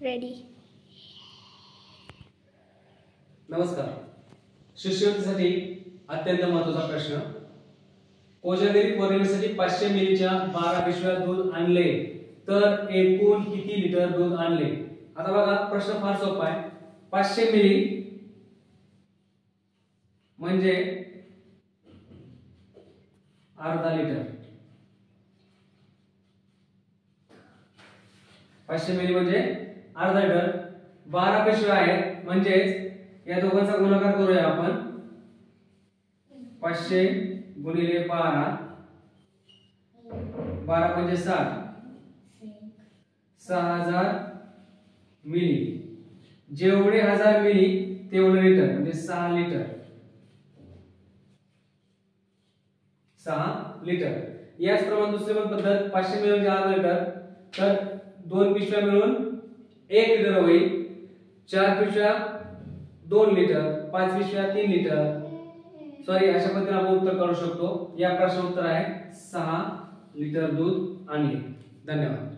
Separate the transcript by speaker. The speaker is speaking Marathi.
Speaker 1: रेडी.
Speaker 2: नमस्कार. शिष्यवृत्तीसाठी अत्यंत महत्त्वाचा प्रश्न. कोजागिरी पौर्णिमेसाठी 500 मिलीच्या 12 पिशव्या दूध आणले तर एकूण किती लिटर दूध आणले? आता बघा, प्रश्न फार सोपा आहे. 500 मिली म्हणजे अर्धा लिटर. 500 मिली म्हणजे अर्धा लिटर. 12 पिशव्या आहेत म्हणजेच या दोघांचा गुणाकार करूया आपण. 500 गुणिले 12, 12 म्हणजे 60, 6000 मिली. जेवढे 1000 मिली तेवढे लिटर म्हणजे 6 लिटर. 6 लिटर. याचप्रमाणे दुसरी पण पद्धत, 500 मिली म्हणजे अर्धा लिटर, तर 2 पिशव्या मिळून 1 लिटर होईल. 4 पिशव्या 2 लिटर, 5 पिशव्या 3 लिटर. सॉरी, अशा पद्धतीने आपण उत्तर काढू शकतो. या प्रश्नाचं उत्तर आहे 6 लिटर दूध आणले. धन्यवाद.